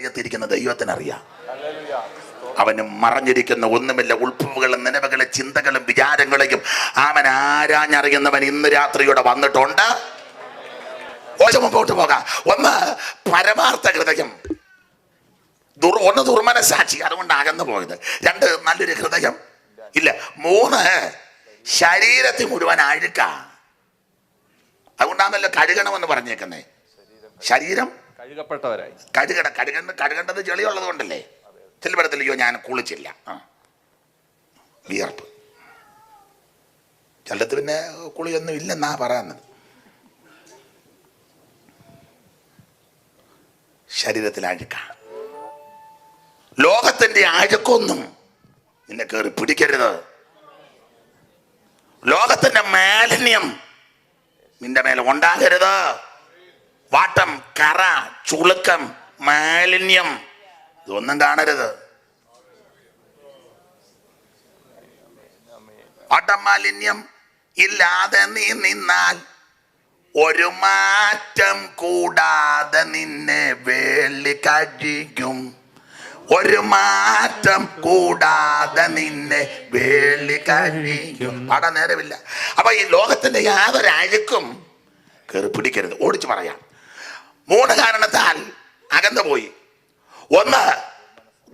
ത്തിരിക്കുന്ന ദൈവത്തിനറിയാം. അവന് മറഞ്ഞിരിക്കുന്ന ഒന്നുമില്ല. ഉൾപ്പുകളും നിലവുകളും ചിന്തകളും വിചാരങ്ങളെയും അവൻ ആരാഞ്ഞറിയുന്നവൻ ഇന്ന് രാത്രിയോടെ വന്നിട്ടുണ്ട്. മുമ്പോട്ട് പോകാം. ഒന്ന് പരമാർത്ഥ ഹൃദയം, ഒന്ന് ദുർമനസാക്ഷി, അതുകൊണ്ട് അകന്നു പോയത്. രണ്ട് നല്ലൊരു ഹൃദയം ഇല്ല. മൂന്ന് ശരീരത്തിൽ മുഴുവൻ അഴുക്ക, അതുകൊണ്ടാണല്ലോ കഴുകണമെന്ന് പറഞ്ഞേക്കുന്നേ. ശരീരം കഴുകപ്പെട്ടവരായി. കഴുകേണ്ടത് ചെളിയുള്ളത് കൊണ്ടല്ലേ. ചിലപ്പടത്തില്ലയോ ഞാൻ കുളിച്ചില്ല, വിയർപ്പ്. ചിലത്ത് പിന്നെ കുളിയൊന്നും ഇല്ലെന്നാ പറയുന്നത്. ശരീരത്തിൽ അഴുക്ക. ലോകത്തിന്റെ അഴുക്കൊന്നും നിന്നെ കയറി പിടിക്കരുത്. ലോകത്തിന്റെ മാലിന്യം നിന്റെ മേലെ ഉണ്ടാകരുത്. വാട്ടം, കറ, ചുളുക്കം, മാലിന്യം ഇതൊന്നും കാണരുത്. വാട്ടം മാലിന്യം ഇല്ലാതെ നീ നിന്നാൽ ഒരു മാറ്റം കൂടാതെ നിന്നെ വേളി കഴിക്കും. ഒരു മാറ്റം കൂടാതെ നിന്നെ വേളി കഴിക്കും. പാടാൻ നേരമില്ല. അപ്പൊ ഈ ലോകത്തിന്റെ യാതൊരു അഴുക്കും കയറി പിടിക്കരുത്. ഓടിച്ചു പറയാം. മൂന്ന് കാരണത്താൽ അകന്നുപോയി. ഒന്ന്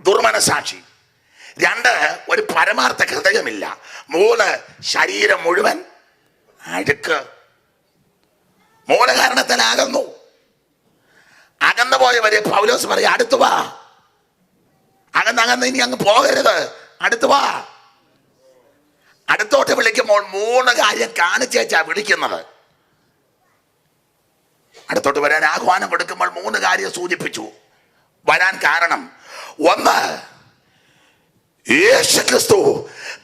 ദുർമനസാക്ഷി, രണ്ട് ഒരു പരമാർത്ഥ ഹൃദയമില്ല, മൂന്ന് ശരീരം മുഴുവൻ അഴുക്ക്. മൂന്ന് കാരണത്താൽ അകന്നു. അകന്നുപോയവരെ പൗലോസ് പറയും, അടുത്തു വാ. അകന്ന് ഇനി അങ്ങ് പോകരുത്, അടുത്തു വാ. അടുത്തോട്ട് വിളിക്കുമ്പോൾ മൂന്ന് കാര്യം കാണിച്ചേച്ചാ വിളിക്കുന്നത്. അടുത്തോട്ട് വരാൻ ആഹ്വാനം കൊടുക്കുമ്പോൾ മൂന്ന് കാര്യം സൂചിപ്പിച്ചു വരാൻ കാരണം. ഒന്ന്, യേശുക്രിസ്തു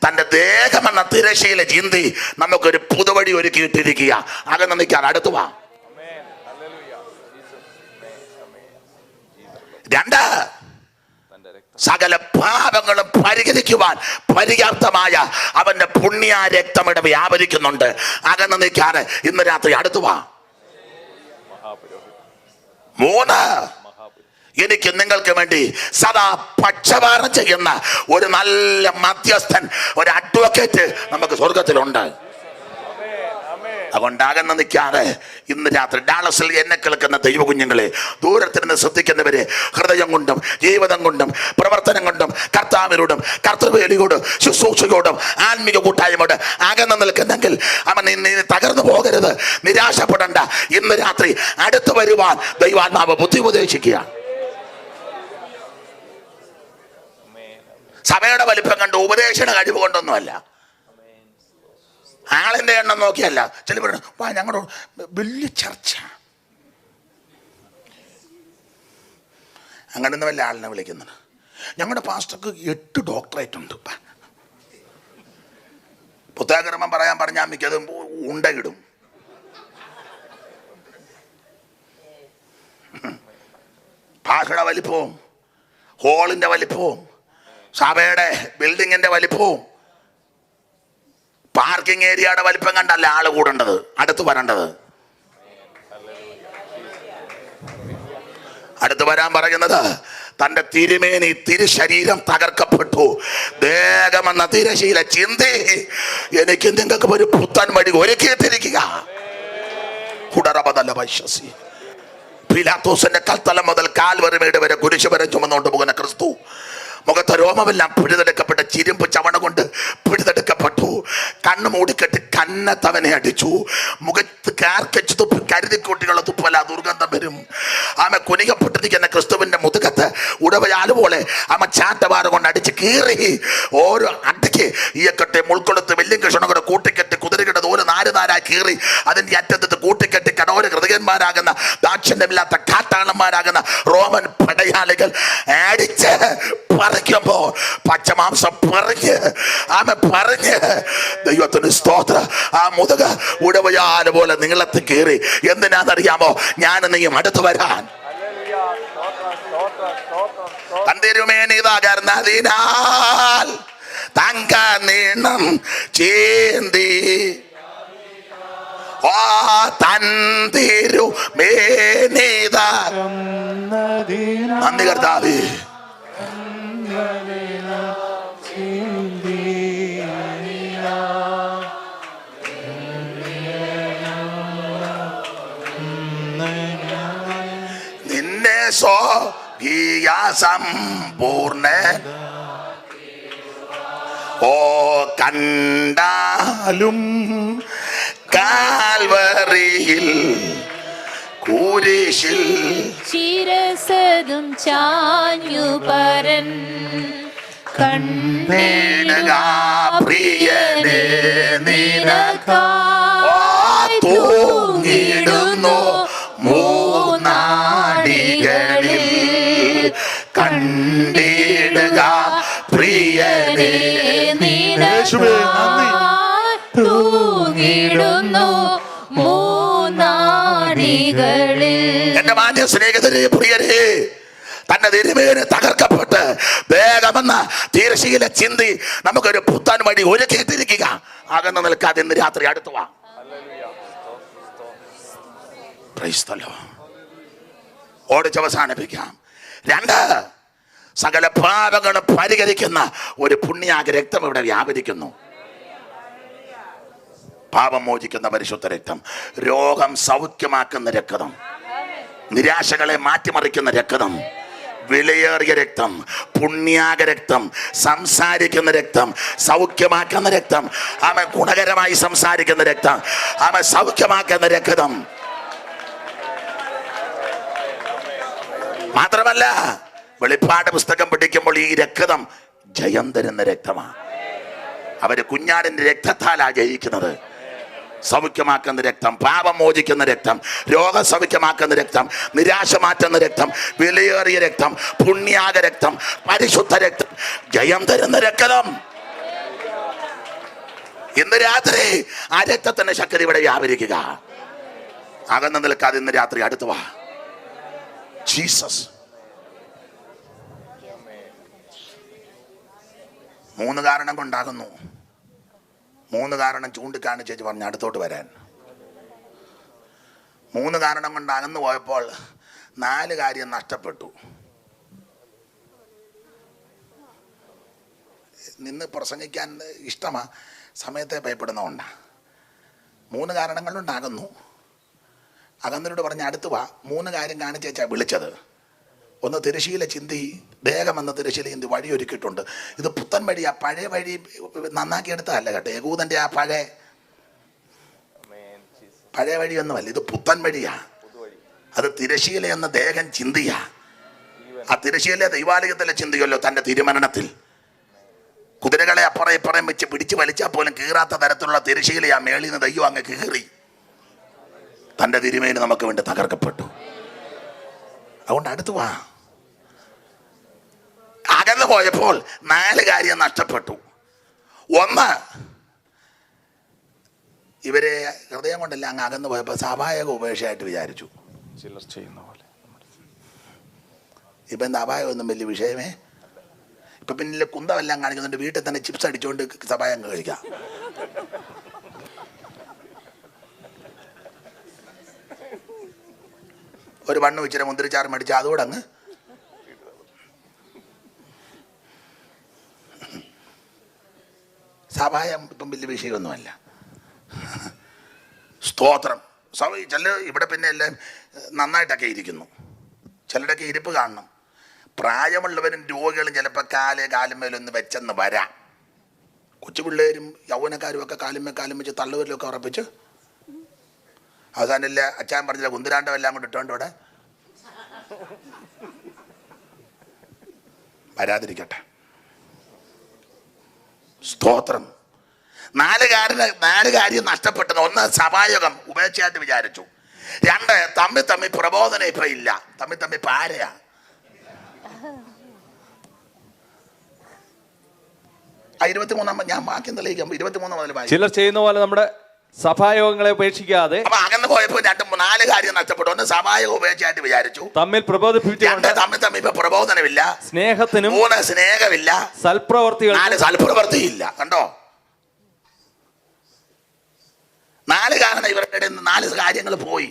തന്റെ ദേഹമെന്ന തിരശ്ശീല ചിന്തി നമുക്കൊരു പുതുവഴി ഒരുക്കിയിട്ടിരിക്കുക. അകന്ന് നിൽക്കാൻ അടുത്തു വാ. രണ്ട്, സകല പാപങ്ങളും പരിഹരിക്കുവാൻ പര്യാപ്തമായ അവന്റെ പുണ്യ രക്തമിട വ്യാപരിക്കുന്നുണ്ട്. അകന്ന് നിൽക്കാതെ ഇന്ന് രാത്രി അടുത്തു വാ. മൂന്ന്, എനിക്ക് നിങ്ങൾക്ക് വേണ്ടി സദാ പക്ഷപാതം ചെയ്യുന്ന ഒരു നല്ല മധ്യസ്ഥൻ, ഒരു അഡ്വക്കേറ്റ് നമുക്ക് സ്വർഗത്തിലുണ്ട്. അതുകൊണ്ടാകുന്ന നിൽക്കാതെ ഇന്ന് രാത്രി ഡാളസിൽ എന്നെ കേൾക്കുന്ന ദൈവകുഞ്ഞുങ്ങളെ, ദൂരത്തിരുന്ന് ശ്രദ്ധിക്കുന്നവരെ, ഹൃദയം കൊണ്ടും ജീവിതം കൊണ്ടും പ്രവർത്തനം കൊണ്ടും കർത്താവിനോടും കർത്തൃവേലിയോടും ശുശ്രൂഷയോടും ആത്മീയ കൂട്ടായ്മയോട് അകന്ന് നിൽക്കുന്നെങ്കിൽ അവൻ തകർന്നു പോകരുത്, നിരാശപ്പെടണ്ട. ഇന്ന് രാത്രി അടുത്തു വരുവാൻ ദൈവാത്മാവ് ബുദ്ധി ഉപദേശിക്കുക. സഭയുടെ വലിപ്പം കണ്ട് ഉപദേശന കഴിവ് കൊണ്ടൊന്നുമല്ല, ആളിന്റെ എണ്ണം നോക്കിയല്ല. ചില ഞങ്ങളുടെ വലിയ ചർച്ച, അങ്ങനെ വല്ല ആളിനെ വിളിക്കുന്നത്. ഞങ്ങളുടെ പാസ്റ്റർക്ക് 8 ഡോക്ടറേറ്റ് ഉണ്ട്. പുസ്തകക്രമം പറയാൻ പറഞ്ഞാൽ മിക്കത് ഉണ്ടയിടും. ഭാഷയുടെ വലിപ്പവും ഹോളിന്റെ വലിപ്പവും സഭയുടെ ബിൽഡിങ്ങിന്റെ വലിപ്പവും പാർക്കിംഗ് ഏരിയയുടെ വലിപ്പം കണ്ടല്ല ആള് കൂടേണ്ടത്, അടുത്ത് വരേണ്ടത്. അടുത്ത് വരാൻ പറയുന്നത് തന്റെ തിരുമേനി തിരുശരീരം തകർക്കപ്പെട്ടു, ദേഹമെന്ന തിരശീല ചിന്തി എനിക്ക് നിങ്ങൾക്ക് ഒരു പുത്തൻ വഴി ഒരുക്കിയിട്ടിരിക്കുക. പീലാത്തോസിന്റെ കൽത്തലം മുതൽ കാൽവരിമേട് വരെ കുരിശ് വരെ ചുമന്നുകൊണ്ട് പോകുന്ന ക്രിസ്തു മുഖത്തെ രോമമെല്ലാം പിഴുതെടുക്കപ്പെട്ട ചിരിമ്പ് ചവണ കൊണ്ട് പിഴുതെടുക്കപ്പെട്ടു. കണ്ണ് മൂടിക്കെട്ടി കന്നത്തവനെ അടിച്ചു. മുഖത്ത് കാർക്കച്ചു തുപ്പി കരുതിക്കൂട്ടികളുടെ തുപ്പല ദുർഗന്ധം വരും. ആമ കുനികപ്പെട്ടിരിക്കുന്ന ക്രിസ്തുവിന്റെ മുതുകത്ത് ഉടവയാല് പോലെ ആമ ചാട്ടവാറ് കൊണ്ട് അടിച്ച് കീറി ഓരോ അടിക്ക് ഈയക്കെട്ടെ മുൾക്കൊടുത്ത് വെല്ലും കൃഷ്ണ കൂടെ കൂട്ടിക്കെട്ടി കുതിരകിടത് ഓരോ നാരുനാരായി കീറി അതിന്റെ അറ്റത്ത് കൂട്ടിക്കെട്ടി കടോര ഹൃദയന്മാരാകുന്ന ദാക്ഷിണ്യമില്ലാത്ത കാട്ടാളന്മാരാകുന്ന റോമൻ പടയാളികൾ അടിച്ച് പറിക്കുമ്പോ പച്ചമാംസം പറഞ്ഞ് ദൈവത്തിന് സ്തോത്ര ആ മുതുക ഉടവയാല് പോലെ നീളത്തിൽ കീറി. എന്തിനാന്നറിയാമോ? ഞാൻ നീയും അടുത്ത് വരാൻ തന്തിരുമേനിതാകർന്നതിനാൽ തങ്ക നീണം ചേന്തി ഓ തന്തിരുമേനിത. നന്ദി കർത്താവേ. നിന്നെ സ്വർഗീയ സമ്പൂർണ്ണ ഓ കണ്ടാലും കാൽവറിയിൽ കുരിശിൽ ശിരസതും ചാഞ്ഞു പരൻ കണ്ടിടുക പ്രിയനെ നിനക്കായി തൂങ്ങിടുന്നു മൂന്നാടികളിൽ. കണ്ടിടുക പ്രിയനെ തൂങ്ങിടുന്നു മൂന്നാടികളിൽ. എന്റെ മാന്യ സ്നേഹിതരെ, പ്രിയരെ, തന്റെ തിരുമേനി തകർക്കപ്പെട്ട് വേഗമെന്ന തീർച്ചയിലെ ചിന്തി നമുക്കൊരു പുത്തൻ വഴി ഒരുക്കിയിട്ടിരിക്കുക. അകന്ന് നിൽക്കാതെ ഇന്ന് രാത്രി അടുത്തു വാ. ഓടിച്ചവസാനിപ്പിക്കാം. 2, സകല പാപങ്ങളും പരിഹരിക്കുന്ന ഒരു പുണ്യാഗ രക്തം ഇവിടെ വ്യാപരിക്കുന്നു. പാപം മോചിക്കുന്ന പരിശുദ്ധ രക്തം, രോഗം സൗഖ്യമാക്കുന്ന രക്തം, നിരാശകളെ മാറ്റിമറിക്കുന്ന രക്തം, വിലയേറിയ രക്തം, പുണ്യാഗ രക്തം, സംസാരിക്കുന്ന രക്തം, സൗഖ്യമാക്കുന്ന രക്തം, അവൻ ഗുണകരമായി സംസാരിക്കുന്ന രക്തം, അവൻ സൗഖ്യമാക്കുന്ന രക്തം. മാത്രമല്ല, വെളിപ്പാട് പുസ്തകം പഠിക്കുമ്പോൾ ഈ രക്തം ജയം തരുന്ന രക്തമാണ്. അവര് കുഞ്ഞാടിന്റെ രക്തത്താലാ ജയിക്കുന്നത്. സൗഖ്യമാക്കുന്ന രക്തം, പാപം മോചിക്കുന്ന രക്തം, രോഗം സൗഖ്യമാക്കുന്ന രക്തം, നിരാശ മാറ്റുന്ന രക്തം, വിലയേറിയ രക്തം, പുണ്യാഗ രക്തം, പരിശുദ്ധ രക്തം, ജയം തരുന്ന രക്തം. ഇന്ന് രാത്രി ആ രക്തത്തിന്റെ ശക്തി ഇവിടെ വ്യാപരിക്കുക. അകന്ന് നിൽക്കാതെ ഇന്ന് രാത്രി അടുത്തു വാ. ജീസസ് 3 കാരണം കൊണ്ടാകുന്നു. 3 കാരണം ചൂണ്ടിക്കാണിച്ചേച്ച് പറഞ്ഞ് അടുത്തോട്ട് വരാൻ. 3 കാരണം കൊണ്ട് അകന്നു പോയപ്പോൾ 4 കാര്യം നഷ്ടപ്പെട്ടു. നിന്ന് പ്രസംഗിക്കാൻ ഇഷ്ടമാ, സമയത്തെ ഭയപ്പെടുന്നതുകൊണ്ടാണ്. 3 കാരണങ്ങളുണ്ടാകുന്നു. അകന്നരോട് പറഞ്ഞ് അടുത്ത് വാ. 3 കാര്യം കാണിച്ചേച്ചാ വിളിച്ചത്. 1, തിരശ്ശീല ചിന്തി, വേഗമെന്ന തിരശ്ശീല ചിന്തി വഴിയൊരുക്കിയിട്ടുണ്ട്. ഇത് പുത്തൻ വഴി, ആ പഴയ വഴി നന്നാക്കിയെടുത്തതല്ല കേട്ടോ. യഹൂദന്റെ ആ പഴയ വഴിയൊന്നുമല്ല, ഇത് പുത്തൻ വഴിയാ. അത് തിരശ്ശീല എന്ന ദേഹം ചിന്തിയാ. ആ തിരശ്ശീല ദൈവാലയത്തിലെ ചിന്തിയല്ലോ. തന്റെ തിരുമരണത്തിൽ കുതിരകളെ അപ്പുറം ഇപ്പുറം വെച്ച് പിടിച്ച് വലിച്ചാൽ പോലും കീറാത്ത തരത്തിലുള്ള തിരശ്ശീലയാ മേളിൽ നിന്ന് ദൈവം അങ്ങ് കീറി. തന്റെ തിരുമേനി നമുക്ക് വേണ്ടി തകർക്കപ്പെട്ടു. അതുകൊണ്ട് അടുത്ത് വാ. അകന്നു പോയപ്പോൾ 4 കാര്യം നഷ്ടപ്പെട്ടു. 1, ഇവരെ ഹൃദയം കൊണ്ടല്ല അങ്ങ് അകന്നു പോയപ്പോൾ സ്വാഭാവിക ഉപേക്ഷയായിട്ട് വിചാരിച്ചു. ചിലർ ചെയ്യുന്ന പോലെ. ഇപ്പം എന്താ അപായമൊന്നും വലിയ വിഷയമേ. ഇപ്പം പിന്നെ കുന്തമെല്ലാം കാണിക്കുന്നുണ്ട്. വീട്ടിൽ തന്നെ ചിപ്സ് അടിച്ചുകൊണ്ട് സഭായം കഴിക്കാം. ഒരു മണ്ണ് വെച്ചിട്ട് മുന്തിരിച്ചാറ് മേടിച്ച് അതോടെ അങ്ങ് സഭായം ഇപ്പം വലിയ വിഷയമൊന്നുമല്ല. സ്തോത്രം. ചില ഇവിടെ പിന്നെ എല്ലാം നന്നായിട്ടൊക്കെ ഇരിക്കുന്നു. ചിലരൊക്കെ ഇരിപ്പ് കാണണം. പ്രായമുള്ളവരും രോഗികളും ചിലപ്പോൾ കാലുമേലൊന്ന് വെച്ചെന്ന് വരാം. കൊച്ചുപിള്ളേരും യൗവനക്കാരും ഒക്കെ കാലും വെച്ച് തള്ളുവരിലൊക്കെ ഉറപ്പിച്ച് അവസാനമില്ല അച്ഛൻ പറഞ്ഞില്ല കുന്തിരാണ്ടം എല്ലാം കൊണ്ട് ഇട്ടോണ്ട് ഇവിടെ വരാതിരിക്കട്ടെ. സ്തോത്രം. 4 കാര്യം നഷ്ടപ്പെട്ടത്. 1, സഭായോഗം ഉപേക്ഷയായിട്ട് വിചാരിച്ചു. 2, തമ്മിൽ പ്രബോധനം ഇപ്പൊ ഇല്ല. തമ്മിൽ പാരയാ. ആ 23 ഞാൻ വാക്യം തെളിയിക്കാം. 23 മുതൽ ചിലർ ചെയ്യുന്ന പോലെ നമ്മുടെ സഭായോഗങ്ങളെ ഉപേക്ഷിക്കാതെ. അപ്പൊ അകന്ന് പോയപ്പോ 4 കാര്യം നഷ്ടപ്പെട്ടു. 1, സഭായോഗം ഉപേക്ഷയായിട്ട് വിചാരിച്ചു. തമ്മിൽ പ്രബോധിപ്പിച്ചുകൊണ്ട്. 2, തമ്മിൽ പ്രബോധനമില്ല. സ്നേഹത്തിനും. 3, സ്നേഹമില്ല. സൽപ്രവർത്തികൾ. 4, സൽപ്രവർത്തിയില്ല. കണ്ടോ? 4 കാരണം ഇവരുടെ ഇടയിൽ നിന്ന് 4 കാര്യങ്ങൾ പോയി.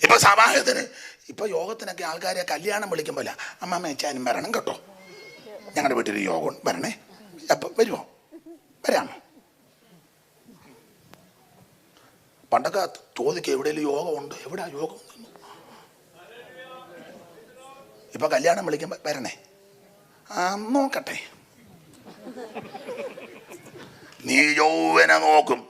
ഇപ്പൊ സമാജത്തിന് ഇപ്പൊ യോഗത്തിനൊക്കെ ആൾക്കാരെ കല്യാണം വിളിക്കുമ്പോൾ അമ്മമ്മ അച്ഛനും വരണം കേട്ടോ, ഞങ്ങളുടെ വീട്ടിൽ യോഗം വരണേ, അപ്പൊ വരുമോ, വരാമോ? പണ്ടൊക്കെ ചോദിക്കുക എവിടെയെങ്കിലും യോഗം ഉണ്ട്, എവിടാ യോഗം? ഇപ്പൊ കല്യാണം വിളിക്കുമ്പോ വരണേ, നോക്കട്ടെ. നീ യൗവനെ നോക്കും.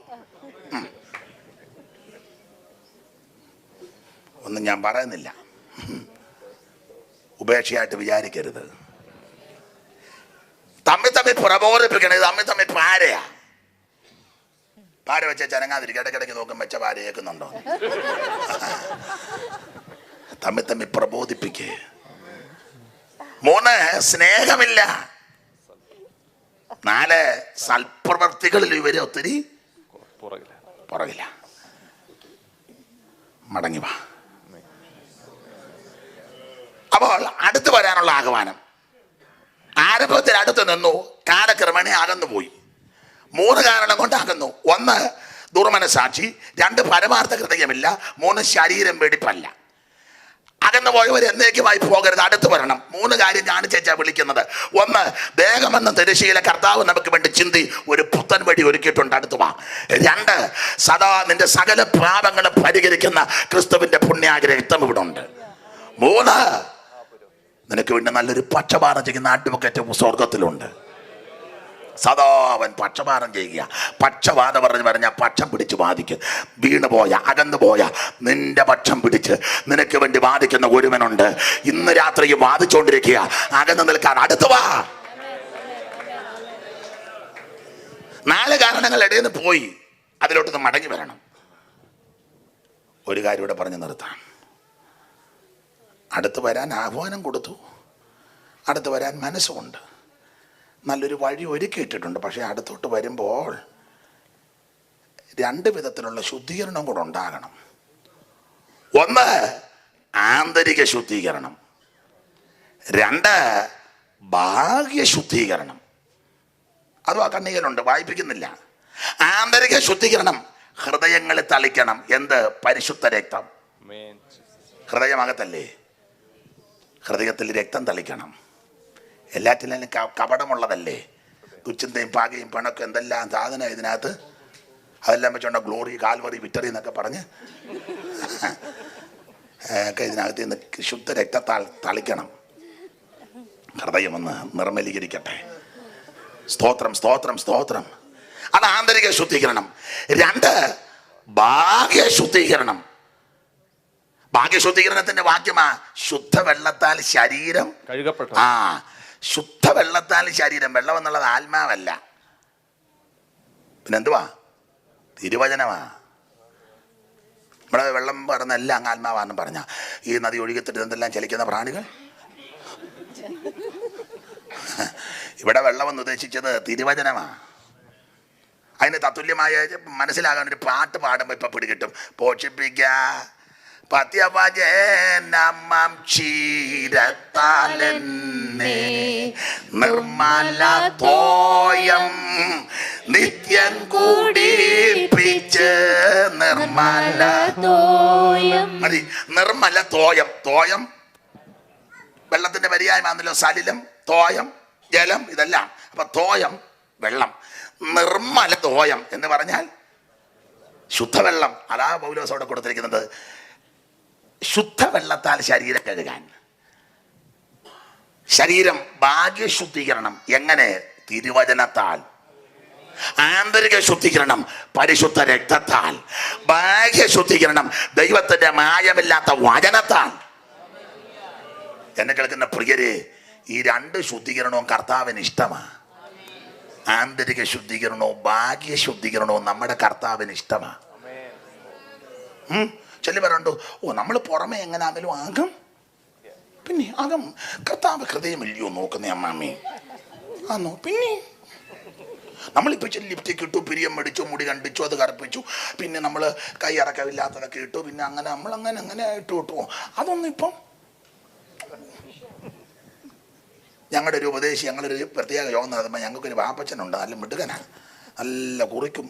ഒന്നും ഞാൻ പറയുന്നില്ല, ഉപേക്ഷയായിട്ട് വിചാരിക്കരുത്. തമ്മിൽ പ്രബോധിപ്പിക്കണേ. തമ്മിൽ പാരയാ. പാര വെച്ച ചനങ്ങാതിരിക്കും. ഇടയ്ക്കിടയ്ക്ക് നോക്കും വെച്ച പാര കേൾക്കുന്നുണ്ടോ. തമ്മിൽ പ്രബോധിപ്പിക്കേ. 3 സ്നേഹമില്ല. 4 സൽപ്രവർത്തികളിൽ ഇവര് ഒത്തിരി പുറകില്ല. മടങ്ങി വാ. അപ്പോൾ അടുത്ത് വരാനുള്ള ആഹ്വാനം. ആരംഭത്തിൽ അടുത്ത് നിന്നു, കാലക്രമേണ അകന്നു പോയി. 3 കാരണം കൊണ്ട് അകന്നു. 1 ദുർമനസാക്ഷി, 2 പരമാർത്ഥ ഹൃദയമില്ല, 3 ശരീരം വെടിപ്പല്ല. അകന്നു പോയവർ എന്നേക്കുമായി പോകരുത്, അടുത്ത് വരണം. 3 കാര്യം കാണിച്ചാ വിളിക്കുന്നത്. 1 ദേഹമെന്ന തിരശ്ശീല കർത്താവ് നമുക്ക് വേണ്ടി ചിന്തി ഒരു പുത്തൻ വഴി ഒരുക്കിയിട്ടുണ്ട്, അടുത്ത് വാ. 2 സദാ നിന്റെ സകല പാപങ്ങളും പരിഹരിക്കുന്ന ക്രിസ്തുവിന്റെ പുണ്യാഗ്രഹം ഇവിടെ ഉണ്ട്. 3 നിനക്ക് വേണ്ടി നല്ലൊരു പക്ഷപാതം ചെയ്യുന്ന അഡ്വക്കേറ്റ് സ്വർഗത്തിലുണ്ട്. സദാ അവൻ പക്ഷപാതം ചെയ്യുക. പക്ഷപാതം പറഞ്ഞാൽ പക്ഷം പിടിച്ച് വാദിക്കും. വീണുപോയ അകന്നുപോയ നിന്റെ പക്ഷം പിടിച്ച് നിനക്ക് വേണ്ടി വാദിക്കുന്ന ഒരുവനുണ്ട്. ഇന്ന് രാത്രി വാദിച്ചുകൊണ്ടിരിക്കുക. അകന്നു നിൽക്കാൻ അടുത്ത് വാ. 4 കാരണങ്ങൾ ഇടയിൽ നിന്ന് പോയി, അതിലോട്ടൊന്ന് മടങ്ങി വരണം. ഒരു കാര്യം ഇവിടെ പറഞ്ഞു നിർത്താം. അടുത്ത് വരാൻ ആഹ്വാനം കൊടുത്തു, അടുത്ത് വരാൻ മനസ്സുമുണ്ട്, നല്ലൊരു വഴി ഒരുക്കിയിട്ടിട്ടുണ്ട്. പക്ഷെ അടുത്തോട്ട് വരുമ്പോൾ 2 വിധത്തിലുള്ള ശുദ്ധീകരണം കൂടെ ഉണ്ടാകണം. 1 ആന്തരിക ശുദ്ധീകരണം, 2 ബാഹ്യ ശുദ്ധീകരണം. അതും ആ കണ്ണികയിലുണ്ട്, വായിപ്പിക്കുന്നില്ല. ആന്തരിക ശുദ്ധീകരണം ഹൃദയങ്ങളിൽ തളിക്കണം. എന്ത്? പരിശുദ്ധ രക്തം. ഹൃദയമകത്തല്ലേ? ഹൃദയത്തിൽ രക്തം തളിക്കണം. എല്ലാറ്റിലും കപടമുള്ളതല്ലേ? തുച്ഛന്തയും പാകയും പണക്കും എന്തെല്ലാം സാധനം ഇതിനകത്ത്. അതെല്ലാം വെച്ചോണ്ട ഗ്ലോറി, കാൽവറി, വിക്ടറി എന്നൊക്കെ പറഞ്ഞ് ഒക്കെ ഇതിനകത്ത് നിന്ന് ശുദ്ധ രക്തത്താൽ തളിക്കണം. ഹൃദയം ഒന്ന് നിർമ്മലീകരിക്കട്ടെ. സ്തോത്രം, സ്തോത്രം, സ്തോത്രം. അത് ആന്തരിക ശുദ്ധീകരണം. 2 ബാഹ്യ ശുദ്ധീകരണം. ഭാഗ്യശുദ്ധീകരണത്തിന്റെ വാക്യമാ ശുദ്ധവെള്ളത്താൽ ശരീരം കഴുകപ്പെട്ടു. ശുദ്ധവെള്ളത്താൽ ശരീരം. വെള്ളം എന്നുള്ളത് ആത്മാവല്ല, പിന്നെന്തുവാ? തിരുവചനമാ. നമ്മുടെ വെള്ളം പറഞ്ഞ എല്ലാം അങ്ങ് ആത്മാവാണെന്ന് പറഞ്ഞ ഈ നദി ഒഴുകിത്തിട്ട് എന്തെല്ലാം ചലിക്കുന്ന പ്രാണികൾ. ഇവിടെ വെള്ളം എന്ന് ഉദ്ദേശിച്ചത് തിരുവചനമാ. അതിന് തത്തുല്യമായ മനസ്സിലാകാൻ ഒരു പാട്ട് പാടുമ്പോൾ ഇപ്പൊ പിടികിട്ടും. പോഷിപ്പിക്ക പത്യവചനം ക്ഷീരത്താലെന്നെ നിർമ്മല തോയം നിത്യം കുടിപ്പിച്ച് നിർമ്മല തോയം. മതി. നിർമ്മല തോയം. തോയം വെള്ളത്തിന്റെ പര്യായമാണല്ലോ. സലിലം, തോയം, ജലം, ഇതെല്ലാം. അപ്പൊ തോയം വെള്ളം, നിർമ്മല തോയം എന്ന് പറഞ്ഞാൽ ശുദ്ധവെള്ളം. അതാ പൗലോസ് അവിടെ കൊടുത്തിരിക്കുന്നത്. ശുദ്ധവെള്ളത്താൽ ശരീരം കഴുകാൻ. ശരീരം ഭാഗ്യശുദ്ധീകരണം എങ്ങനെ? തിരുവചനത്താൽ. ആന്തരിക ശുദ്ധീകരണം പരിശുദ്ധ രക്തത്താൽ. ബാഹ്യ ശുദ്ധീകരണം ദൈവത്തിന്റെ മായമില്ലാത്ത വചനത്താൽ. എന്നെ കേൾക്കുന്ന പ്രിയരെ, ഈ 2 ശുദ്ധീകരണവും കർത്താവിന് ഇഷ്ടമാണ്. ആന്തരിക ശുദ്ധീകരണവും ബാഹ്യ ശുദ്ധീകരണവും നമ്മുടെ കർത്താവിന് ഇഷ്ടമാണ്. ചൊല്ലി പറയണ്ടോ, നമ്മൾ പുറമെ എങ്ങനെയാണെങ്കിലും ആകും. പിന്നെ ആകും. കർത്താവ് ഹൃദയമില്ലയോ നോക്കുന്നേ അമ്മാമ്മേ? ആന്നോ? പിന്നെ നമ്മളിപ്പോൾ ലിപ്റ്റിക് ഇട്ടു, പിരിയം മേടിച്ചു, മുടി കണ്ടിച്ചു, അത് കറുപ്പിച്ചു, പിന്നെ നമ്മൾ കൈ ഇറക്കമില്ലാത്തതൊക്കെ ഇട്ടു, പിന്നെ അങ്ങനെ നമ്മളങ്ങനെ ഇട്ടു കിട്ടുമോ? അതൊന്നും ഇപ്പം ഞങ്ങളുടെ ഒരു ഉപദേശി, ഞങ്ങളൊരു പ്രത്യേക യോഗം നടത്തുമ്പോൾ ഞങ്ങൾക്കൊരു വാപ്പച്ചനുണ്ട്, നല്ല മിടുകനാണ്. നല്ല കുറിക്കും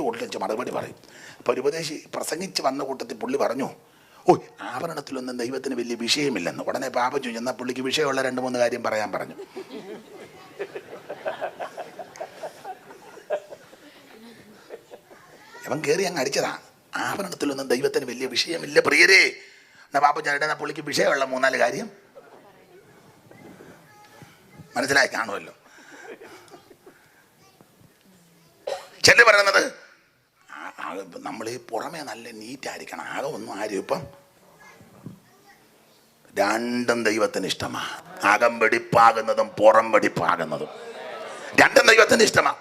ഒളിച്ച് മറുപടി പറയും. അപ്പോൾ ഒരു ഉപദേശി പ്രസംഗിച്ച് വന്ന കൂട്ടത്തിൽ പുള്ളി പറഞ്ഞു, ഓ ആഭരണത്തിലൊന്നും ദൈവത്തിന് വലിയ വിഷയമില്ലെന്ന്. ഉടനെ പാപം ചോദിച്ചു, എന്നാൽ പുള്ളിക്ക് വിഷയമുള്ള 2-3 കാര്യം പറയാൻ പറഞ്ഞു. അവൻ കയറി അങ്ങ് അടിച്ചതാ, ആഭരണത്തിലൊന്നും ദൈവത്തിന് വലിയ വിഷയമില്ല പ്രിയരേ. എന്നാ പാപം ചേട്ടാ പുള്ളിക്ക് വിഷയമുള്ള 3-4 കാര്യം മനസ്സിലായി കാണുമല്ലോ. ചെല്ലു പറയുന്നത് നമ്മൾ ഈ പുറമേ നല്ല നീറ്റായിരിക്കണം, ആകെ ഒന്നും ആരും ഇപ്പം രണ്ടും ദൈവത്തിന് ഇഷ്ടമാ. അകം വെടിപ്പാകുന്നതും പുറം വെടിപ്പാകുന്നതും രണ്ടും ദൈവത്തിന് ഇഷ്ടമാ.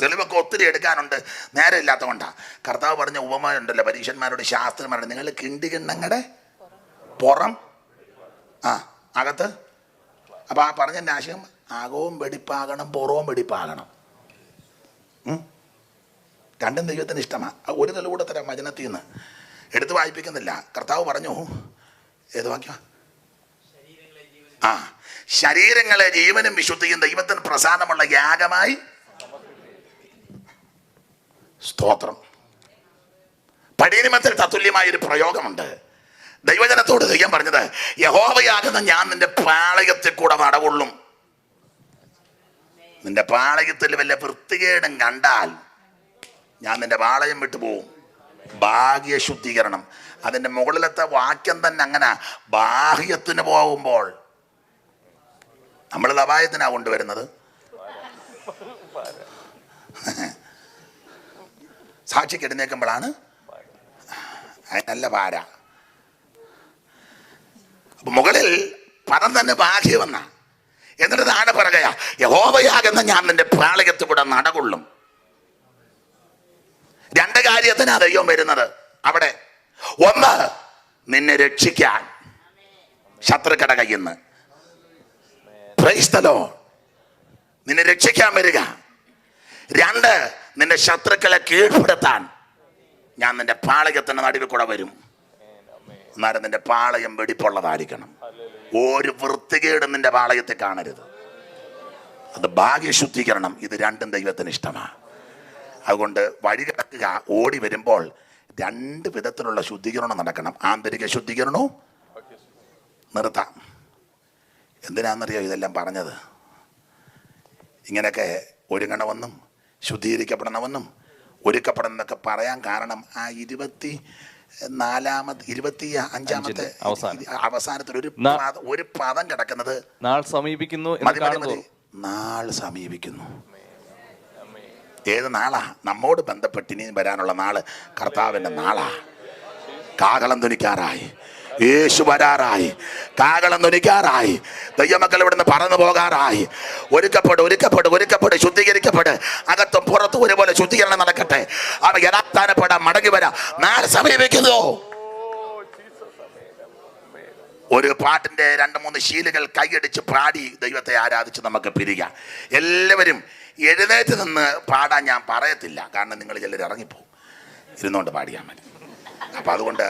തെളിവൊക്കെ ഒത്തിരി എടുക്കാനുണ്ട്, നേരെ ഇല്ലാത്ത കൊണ്ടാ. കർത്താവ് പറഞ്ഞ ഉപമാനുണ്ടല്ലോ പരീക്ഷന്മാരോട് ശാസ്ത്രന്മാരോട്, നിങ്ങൾ കിണ്ടികിണ്ണങ്ങളുടെ പുറം അകത്ത്. അപ്പം ആ പറഞ്ഞതിൻ്റെ ആശയം അകവും വെടിപ്പാകണം പുറവും വെടിപ്പാകണം. രണ്ടും ദൈവത്തിന് ഇഷ്ടമാണ്. ഒരു തെളിവൂടെ തരാം വചനത്തിൽ നിന്ന്, എടുത്ത് വായിപ്പിക്കുന്നില്ല. കർത്താവ് പറഞ്ഞു, ഏത് വാക്യം? ശരീരങ്ങളെ ജീവനും വിശുദ്ധിയും ദൈവത്തിന് പ്രസാദമുള്ള യാഗമായി. സ്തോത്രം. പഴയ നിയമത്തിൽ തത്തുല്യമായൊരു പ്രയോഗമുണ്ട്. ദൈവജനത്തോട് ദൈവം പറഞ്ഞത്, യഹോവയാകുന്ന ഞാൻ നിന്റെ പാളയത്തിൽ കൂടെ നടകൊള്ളും. നിന്റെ പാളയത്തിൽ വല്ല വൃത്തികേടും കണ്ടാൽ ഞാൻ നിന്റെ പാളയം വിട്ടു പോവും. ബാഹ്യ ശുദ്ധീകരണം. അതിൻ്റെ മുകളിലത്തെ വാക്യം തന്നെ അങ്ങനെ. ബാഹ്യത്തിന് പോകുമ്പോൾ നമ്മൾ അപായത്തിനാണ് കൊണ്ടുവരുന്നത്. സാക്ഷിക്ക് എഴുന്നേൽക്കുമ്പോഴാണ് നല്ല പാര. മുകളിൽ പദം തന്നെ ബാഹ്യമെന്ന. എന്നിട്ട് താഴെ പറയുക, യഹോവയാകുന്ന ഞാൻ നിന്റെ പാളയത്തിൽ കൂടെ നടകൊള്ളും. 2 കാര്യത്തിനാ ദൈവം വരുന്നത് അവിടെ. ഒന്ന്, നിന്നെ രക്ഷിക്കാൻ ശത്രുക്കളുടെ കയ്യിൽ നിന്ന്. Praise the Lord. നിന്നെ രക്ഷിക്കാൻ വരിക. 2, നിന്റെ ശത്രുക്കളെ കീഴ്പ്പെടുത്താൻ ഞാൻ നിന്റെ പാളയത്തിന് നടുവിൽ കൂടെ വരും. എന്നാലും നിന്റെ പാളയം വെടിപ്പുള്ളതായിരിക്കണം. ഒരു വൃത്തികേടും നിന്റെ പാളയത്തിൽ കാണരുത്. അത് ഭാഗ്യശുദ്ധീകരണം. ഇത് രണ്ടും ദൈവത്തിന് ഇഷ്ടമാണ്. അതുകൊണ്ട് വഴി കിടക്കുക, ഓടി വരുമ്പോൾ 2 വിധത്തിലുള്ള ശുദ്ധീകരണം നടക്കണം. ആന്തരിക ശുദ്ധീകരണവും നിർത്താം. എന്തിനാണെന്നറിയോ ഇതെല്ലാം പറഞ്ഞത്? ഇങ്ങനെയൊക്കെ ഒരുങ്ങണമെന്നും ശുദ്ധീകരിക്കപ്പെടണമെന്നും ഒരുക്കപ്പെടണമെന്നൊക്കെ പറയാൻ കാരണം ആ 25-ാമത്തെ അവസാനത്തിൽ ഒരു പദം കിടക്കുന്നത് നാൾ സമീപിക്കുന്നു. നാൾ സമീപിക്കുന്നു. ഏത് നാളാ? നമ്മോട് ബന്ധപ്പെട്ട് ഇനി വരാനുള്ള നാള് കർത്താവിൻ്റെ നാളാ. കാഹളം ധ്വനിക്കാറായി, യേശു വരാറായി, കാഹളം ധ്വനിക്കാറായി, ദൈവമക്കൾ ഇവിടുന്ന് പറന്നു പോകാറായി. ഒരുക്കപ്പെട്, ശുദ്ധീകരിക്കപ്പെട്. അകത്തും പുറത്തും ഒരുപോലെ ശുദ്ധീകരണം നടക്കട്ടെ. അവ യഥാസ്ഥാനപ്പെടാൻ മടങ്ങി വരാം. നാളെ സമീപിക്കുന്നു. ഒരു പാട്ടിൻ്റെ 2-3 ശീലുകൾ കൈയടിച്ച് പാടി ദൈവത്തെ ആരാധിച്ച് നമുക്ക് പിരിയാം. എല്ലാവരും എഴുന്നേറ്റ് നിന്ന് പാടാൻ ഞാൻ പറയത്തില്ല, കാരണം നിങ്ങൾ ചിലർ ഇറങ്ങിപ്പോവും. ഇരുന്നുകൊണ്ട് പാടിയാൽ മതി. അപ്പം അതുകൊണ്ട്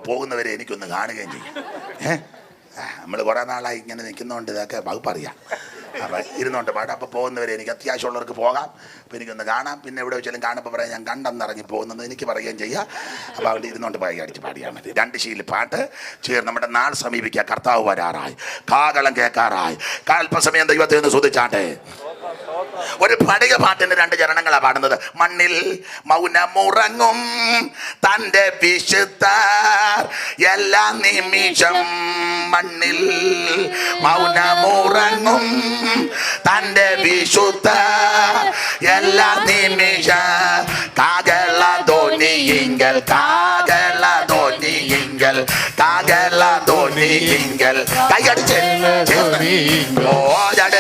പോകുന്നവരെ എനിക്കൊന്ന് കാണുകയും ചെയ്യും. നമ്മൾ കുറേ നാളായി ഇങ്ങനെ നിൽക്കുന്നതുകൊണ്ട് ഇതൊക്കെ വകുപ്പറിയാം. അപ്പം ഇരുന്നുകൊണ്ട് പാടാം. അപ്പോൾ പോകുന്നവരെ എനിക്ക് അത്യാവശ്യമുള്ളവർക്ക് പോകാം. അപ്പോൾ എനിക്കൊന്ന് കാണാം. പിന്നെ എവിടെ വെച്ചാലും കാണുമ്പോൾ പറയാം ഞാൻ കണ്ടെന്നിറങ്ങി പോകുന്നത് എനിക്ക് പറയുകയും ചെയ്യാം. അപ്പോൾ അവിടെ ഇരുന്നുകൊണ്ട് അടിച്ച് പാടിയാൽ മതി. 2 ശീലിൽ പാട്ട് ചേർന്ന് നമ്മുടെ നാൾ സമീപിക്കുക. കർത്താവ് വരാറായി, കാഹളം കേൾക്കാറായി. അല്പസമയം ദൈവത്തെ ഒന്ന് സ്തുതിച്ചാട്ടെ. ഒരു പഴയ പാട്ടിന്റെ 2 ചരണങ്ങളാണ് പാടുന്നത്. മണ്ണിൽ മൗനമുറങ്ങും തൻ്റെ വിശുദ്ധർ എല്ലാ നിമിഷം. മണ്ണിൽ മൗനമുറങ്ങും തൻ്റെ വിശുദ്ധർ എല്ലാ നിമിഷം. കാഹളധ്വനിയിങ്കൽ കൈയടിച്ച് ഓ ജഡ